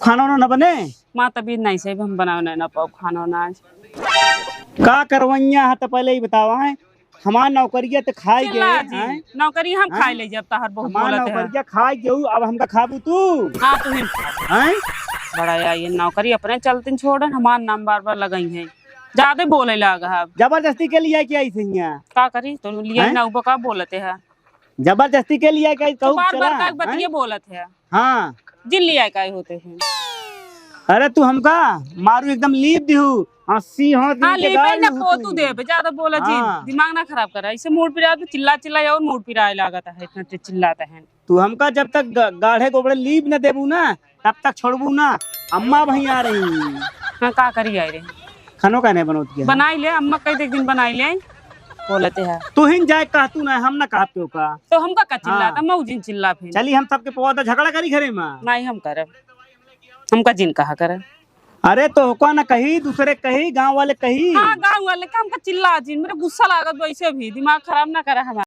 खाना वाना न बने? माँ तबीयत नहीं सही, हम बनावे ना पाओ खाना वाना आज। का करवैया है तो पहले ही बतावा है। हमार नौकरिया तो खाई चिल्ला गए जी, हैं। नौकरी हम हैं? खाई ले जब तहर बहुत हमार बोलत है। नौकरिया खाई गई, अब हमका खाबू तू हाँ तू ही खा। हैं? बड़ा यार ये नौकरी अपने चलते छोड़न, हमार नाम बार बार लगाई है, ज्यादा बोले लगा। जबरदस्ती के लिए क्या ऐसे ही है? का करी तो लिया हैं? ना ऊपर का बोलते है, जबरदस्ती के लिए क्या तो कहू बार चला बार का हैं? बतिये बोलत है, हाँ। जिन लिया का होते हैं। अरे तू हमका मारू एकदम लीप दिहू, हंसी हो हाँ के ले गाल ना दिहू को तू। तू दे ज्यादा बोला जी, हाँ। दिमाग ना खराब कर, ऐसे मूड पिरा तो चिल्ला चिल्ला और मूड पिराए लागत है, इतना चिल्लाता है। तू हमका जब तक गाढ़े गोबड़े लीप न देबू ना तब तक छोड़बू ना। अम्मा वहीं आ रही। हाँ का करी आए रे, खानो का नहीं बनोती है? बनाई ले अम्मा कई देख दिन बनाई ले बोलते है। तू हिन जाए कहतू ना, हम ना कहते का। तो हमका का चिल्लाता हाँ। मैं जिन चिल्ला फिर चली हम सबके पौधा झगड़ा करी घरे में। नहीं हम करे, हमका जिन कहा करे। अरे तो होका ना कही, दूसरे कही, गांव वाले कही। हाँ गाँव वाले का हमका चिल्ला जिन, मेरा गुस्सा लागत वैसे भी, दिमाग खराब ना करे हमारा।